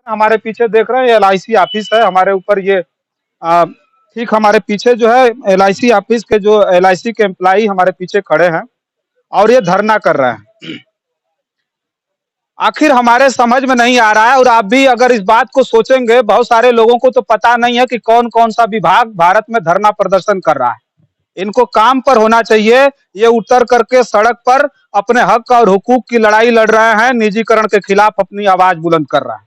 हमारे पीछे देख रहे हैं एलआईसी ऑफिस है हमारे ऊपर ये ठीक हमारे पीछे जो है एलआईसी ऑफिस के जो एलआईसी के एम्प्लाई हमारे पीछे खड़े हैं और ये धरना कर रहे हैं। आखिर हमारे समझ में नहीं आ रहा है और आप भी अगर इस बात को सोचेंगे, बहुत सारे लोगों को तो पता नहीं है कि कौन कौन सा विभाग भारत में धरना प्रदर्शन कर रहा है। इनको काम पर होना चाहिए, ये उतर करके सड़क पर अपने हक और हुकूक की लड़ाई लड़ रहे हैं, निजीकरण के खिलाफ अपनी आवाज बुलंद कर रहे हैं।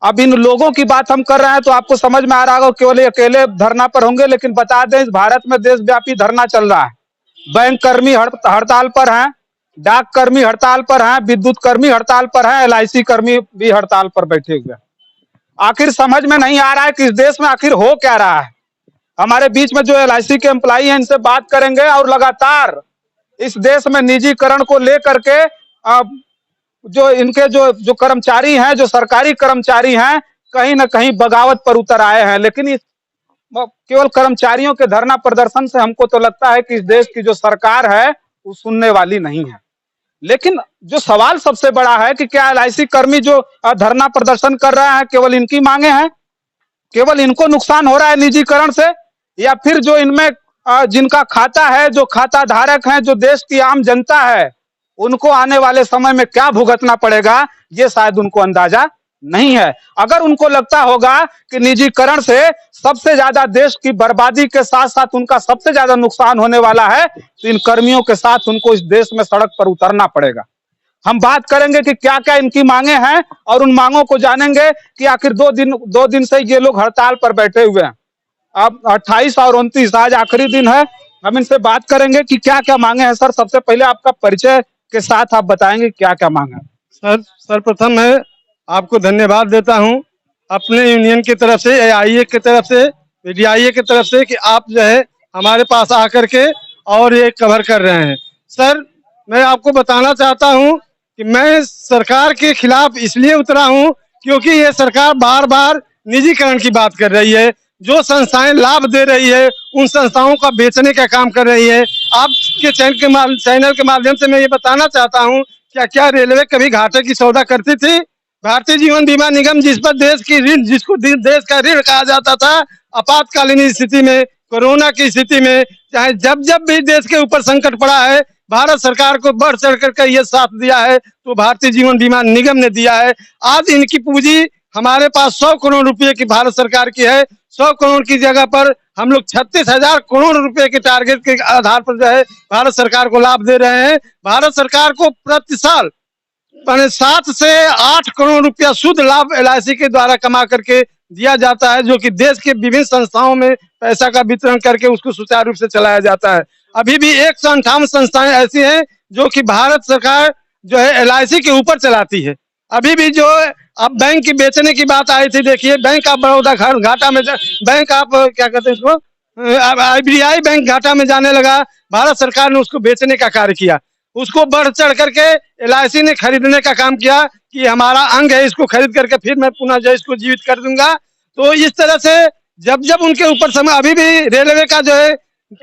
अब इन लोगों की बात हम कर रहे हैं तो आपको समझ में आ रहा होगा केवल अकेले धरना पर होंगे, लेकिन बता दें इस भारत में देशव्यापी धरना चल रहा है। बैंक कर्मी हड़ताल पर हैं, डाक कर्मी हड़ताल पर हैं, विद्युत कर्मी हड़ताल पर हैं, एलआईसी कर्मी भी हड़ताल पर बैठे हुए हैं। आखिर समझ में नहीं आ रहा है कि इस देश में आखिर हो क्या रहा है। हमारे बीच में जो एलआईसी के एम्प्लाई हैं इनसे बात करेंगे और लगातार इस देश में निजीकरण को लेकर के जो इनके जो कर्मचारी हैं, जो सरकारी कर्मचारी हैं, कहीं ना कहीं बगावत पर उतर आए हैं। लेकिन इस केवल कर्मचारियों के धरना प्रदर्शन से हमको तो लगता है कि इस देश की जो सरकार है वो सुनने वाली नहीं है। लेकिन जो सवाल सबसे बड़ा है कि क्या एलआईसी कर्मी जो धरना प्रदर्शन कर रहे हैं केवल इनकी मांगे हैं, केवल इनको नुकसान हो रहा है निजीकरण से, या फिर जो इनमें जिनका खाता है, जो खाता धारक हैं, जो देश की आम जनता है, उनको आने वाले समय में क्या भुगतना पड़ेगा ये शायद उनको अंदाजा नहीं है। अगर उनको लगता होगा कि निजीकरण से सबसे ज्यादा देश की बर्बादी के साथ साथ उनका सबसे ज्यादा नुकसान होने वाला है, तो इन कर्मियों के साथ उनको इस देश में सड़क पर उतरना पड़ेगा। हम बात करेंगे कि क्या क्या इनकी मांगे हैं और उन मांगों को जानेंगे कि आखिर दो दिन से ये लोग हड़ताल पर बैठे हुए हैं। अब 28 और 29 आज आखिरी दिन है। हम इनसे बात करेंगे कि क्या क्या मांगे हैं। सर, सबसे पहले आपका परिचय के साथ आप बताएंगे क्या क्या मांगे हैं। सर, सर्वप्रथम मैं आपको धन्यवाद देता हूं अपने यूनियन की तरफ से, एआईए की तरफ से, पीडीआईए की तरफ से कि आप जो है हमारे पास आकर के और ये कवर कर रहे हैं। सर, मैं आपको बताना चाहता हूं कि मैं सरकार के खिलाफ इसलिए उतरा हूं क्योंकि ये सरकार बार बार निजीकरण की बात कर रही है। जो संस्थाएं लाभ दे रही है उन संस्थाओं का बेचने का काम कर रही है। आपके चैनल के माध्यम से मैं ये बताना चाहता हूँ, क्या रेलवे कभी घाटे की सौदा करती थी? भारतीय जीवन बीमा निगम जिस पर जिसको देश का ऋण कहा जाता था, आपातकालीन स्थिति में, कोरोना की स्थिति में, चाहे जब जब भी देश के ऊपर संकट पड़ा है, भारत सरकार को बढ़ चढ़ कर ये साथ दिया है तो भारतीय जीवन बीमा निगम ने दिया है। आज इनकी पूंजी हमारे पास 100 करोड़ रुपए की भारत सरकार की है। 100 करोड़ की जगह पर हम लोग 36,000 करोड़ रुपए के टारगेट के आधार पर जो है भारत सरकार को लाभ दे रहे हैं। भारत सरकार को प्रति साल 7 से 8 करोड़ रुपया शुद्ध लाभ एलआईसी के द्वारा कमा करके दिया जाता है, जो कि देश के विभिन्न संस्थाओं में पैसा का वितरण करके उसको सुचारू रूप से चलाया जाता है। अभी भी 158 संस्थाएं ऐसी हैं जो कि भारत सरकार जो है एलआईसी के ऊपर चलाती है। अभी भी जो अब बैंक की बेचने की बात आई थी, देखिए बैंक ऑफ बड़ौदा घाटा में, बैंक ऑफ क्या कहते हैं इसको, आईबीआई बैंक घाटा में जाने लगा। भारत सरकार ने उसको बेचने का कार्य किया, उसको बढ़ चढ़ करके एलआईसी ने खरीदने का काम किया कि हमारा अंग है, इसको खरीद करके फिर मैं पुनः जो इसको जीवित कर दूंगा। तो इस तरह से जब जब उनके ऊपर समय, अभी भी रेलवे का जो है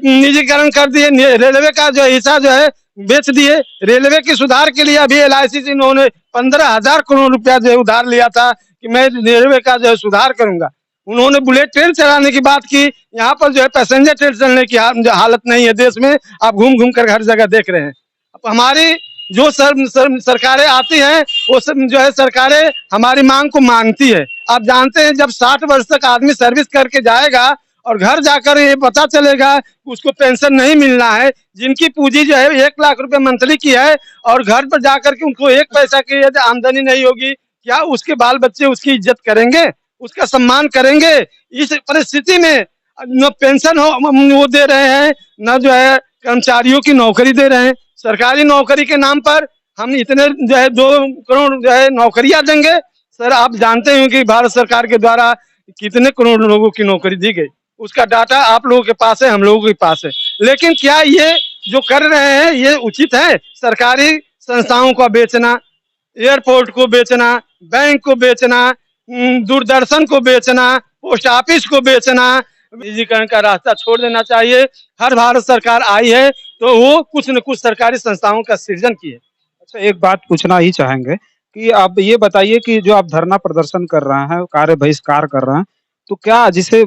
निजीकरण कर दिए, रेलवे का जो हिस्सा जो है बेच दिए। रेलवे की सुधार के लिए अभी एलआईसी से इन्होंने 15,000 करोड़ रुपया जो है उधार लिया था कि मैं रेलवे का जो है सुधार करूंगा। उन्होंने बुलेट ट्रेन चलाने की बात की, यहाँ पर जो है पैसेंजर ट्रेन चलने की हालत नहीं है देश में। आप घूम घूम कर हर जगह देख रहे हैं। अब हमारी जो सरकारें आती हैं वो सब जो है सरकारें हमारी मांग को मानती है। आप जानते हैं जब 60 वर्ष तक आदमी सर्विस करके जाएगा और घर जाकर ये पता चलेगा उसको पेंशन नहीं मिलना है, जिनकी पूंजी जो है 1 लाख रुपए मंथली की है और घर पर जाकर के उनको 1 पैसा की आमदनी नहीं होगी, क्या उसके बाल बच्चे उसकी इज्जत करेंगे, उसका सम्मान करेंगे? इस परिस्थिति में न पेंशन वो दे रहे हैं, न जो है कर्मचारियों की नौकरी दे रहे हैं। सरकारी नौकरी के नाम पर हम इतने जो है 2 करोड़ जो है नौकरियां देंगे। सर, आप जानते हैं कि भारत सरकार के द्वारा कितने करोड़ लोगों की नौकरी दी गई, उसका डाटा आप लोगों के पास है, हम लोगों के पास है। लेकिन क्या ये जो कर रहे हैं ये उचित है? सरकारी संस्थाओं को बेचना, एयरपोर्ट को बेचना, बैंक को बेचना, दूरदर्शन को बेचना, पोस्ट ऑफिस को बेचना, निजीकरण का रास्ता छोड़ देना चाहिए। हर भारत सरकार आई है तो वो कुछ न कुछ सरकारी संस्थाओं का सृजन की है। अच्छा, एक बात पूछना ही चाहेंगे कि आप ये बताइए कि जो आप धरना प्रदर्शन कर रहे हैं, कार्य बहिष्कार कर रहे हैं, तो क्या जिसे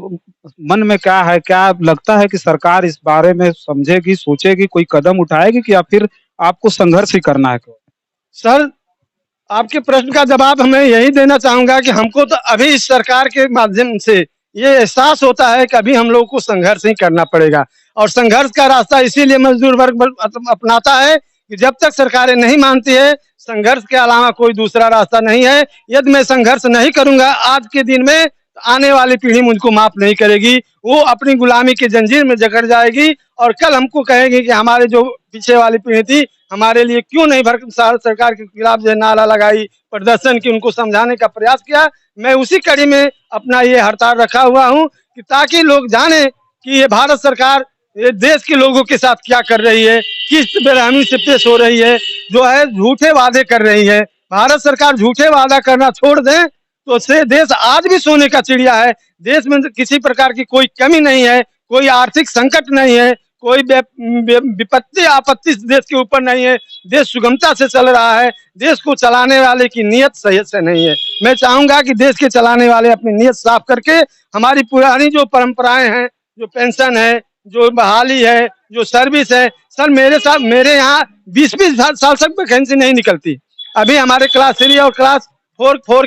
मन में क्या है, क्या लगता है कि सरकार इस बारे में समझेगी, सोचेगी, कोई कदम उठाएगी कि या फिर आपको संघर्ष ही करना है केवल? सर, आपके प्रश्न का जवाब मैं यही देना चाहूंगा कि हमको तो अभी इस सरकार के माध्यम से ये एहसास होता है कि अभी हम लोग को संघर्ष ही करना पड़ेगा, और संघर्ष का रास्ता इसीलिए मजदूर वर्ग अपनाता है कि जब तक सरकारें नहीं मानती है, संघर्ष के अलावा कोई दूसरा रास्ता नहीं है। यदि मैं संघर्ष नहीं करूंगा आज के दिन में, तो आने वाली पीढ़ी मुझको माफ नहीं करेगी, वो अपनी गुलामी की जंजीर में जकड़ जाएगी, और कल हमको कहेगी कि हमारे जो पीछे वाली पीढ़ी थी हमारे लिए क्यों नहीं सरकार के खिलाफ जो नारा लगाई, प्रदर्शन की, उनको समझाने का प्रयास किया। मैं उसी कड़ी में अपना ये हड़ताल रखा हुआ हूँ कि ताकि लोग जाने कि ये भारत सरकार ये देश के लोगों के साथ क्या कर रही है, किस बेरहमी से पेश हो रही है, जो है झूठे वादे कर रही है। भारत सरकार झूठे वादा करना छोड़ दे तो से देश आज भी सोने का चिड़िया है। देश में किसी प्रकार की कोई कमी नहीं है, कोई आर्थिक संकट नहीं है, कोई विपत्ति आपत्ति देश के ऊपर नहीं है। देश सुगमता से चल रहा है। देश को चलाने वाले की नीयत सही से नहीं है। मैं चाहूंगा कि देश के चलाने वाले अपनी नीयत साफ करके हमारी पुरानी जो परंपराएं हैं, जो पेंशन है, जो बहाली है, जो सर्विस है, सर मेरे यहाँ 20-20 साल तक वैकेंसी नहीं निकलती। अभी हमारे क्लास 3 और क्लास 4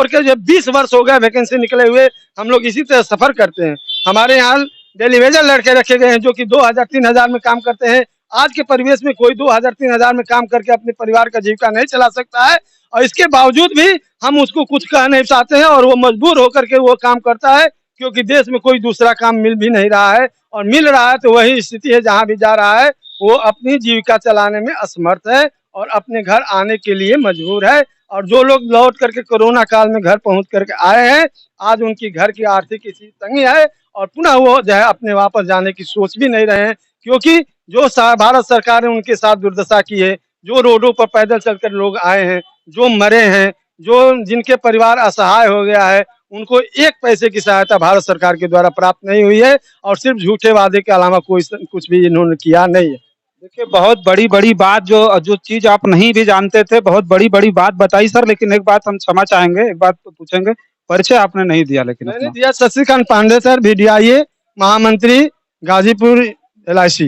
के जो 20 वर्ष हो गए वैकेंसी निकले हुए। हम लोग इसी तरह सफर करते हैं। हमारे यहाँ डेली वेजर लड़के रखे गए हैं जो कि 2000-3000 में काम करते हैं। आज के परिवेश में कोई 2000-3000 में काम करके अपने परिवार का जीविका नहीं चला सकता है, और इसके बावजूद भी हम उसको कुछ कह नहीं चाहते हैं, और वो मजबूर होकर के वो काम करता है, क्योंकि देश में कोई दूसरा काम मिल भी नहीं रहा है, और मिल रहा है तो वही स्थिति है। जहां भी जा रहा है वो अपनी जीविका चलाने में असमर्थ है और अपने घर आने के लिए मजबूर है। और जो लोग लौट करके कोरोना काल में घर पहुंच करके आए हैं, आज उनकी घर की आर्थिक स्थिति तंगी है, और पुनः वो जो है अपने वापस जाने की सोच भी नहीं रहे हैं, क्योंकि जो भारत सरकार ने उनके साथ दुर्दशा की है, जो रोडों पर पैदल चलकर लोग आए हैं, जो मरे हैं, जो जिनके परिवार असहाय हो गया है, उनको एक पैसे की सहायता भारत सरकार के द्वारा प्राप्त नहीं हुई है, और सिर्फ झूठे वादे के अलावा कोई कुछ भी इन्होंने किया नहीं है। देखिए, बहुत बड़ी-बड़ी बात जो जो चीज़ आप नहीं भी जानते थे, बहुत बड़ी-बड़ी बात बताई सर, लेकिन एक बात हम क्षमा चाहेंगे, एक बात तो पूछेंगे, परिचय आपने नहीं दिया लेकिन मैंने अपना। दिया, शशिकांत पांडे सर, VDIA महामंत्री, गाजीपुर LIC।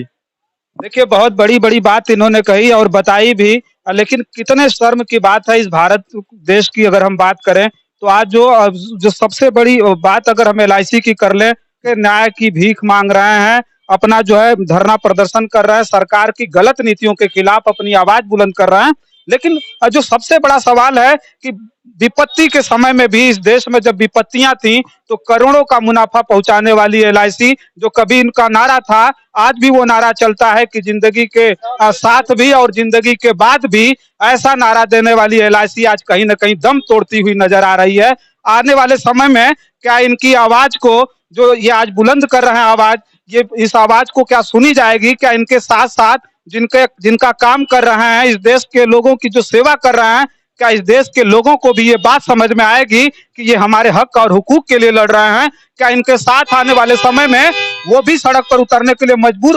देखिए, बहुत बड़ी-बड़ी बात इन्होंने कही और बताई भी, लेकिन कितने शर्म की बात है इस भारत देश की अगर हम बात करें, तो आज जो सबसे बड़ी बात अगर हम LIC की कर लें कि न्याय की भीख माँग रहे हैं, अपना जो है धरना प्रदर्शन कर रहे हैं, सरकार की गलत नीतियों के खिलाफ अपनी आवाज़ बुलंद कर रहे हैं। लेकिन जो सबसे बड़ा सवाल है कि विपत्ति के समय में भी इस देश में जब विपत्तियां थी, तो करोड़ों का मुनाफा पहुंचाने वाली LIC, जो कभी इनका नारा था, आज भी वो नारा चलता है कि जिंदगी के साथ भी और जिंदगी के बाद भी, ऐसा नारा देने वाली LIC आज कहीं न कहीं दम तोड़ती हुई नजर आ रही है। आने वाले समय में क्या इनकी आवाज को, जो ये आज बुलंद कर रहे हैं आवाज, ये इस आवाज को क्या सुनी जाएगी? क्या इनके साथ साथ जिनका काम कर रहे हैं, इस देश के लोगों की जो सेवा कर रहे हैं, क्या इस देश के लोगों को भी ये बात समझ में आएगी कि ये हमारे हक और हुकूक के लिए लड़ रहे हैं? क्या इनके साथ आने वाले समय में वो भी सड़क पर उतरने के लिए मजबूर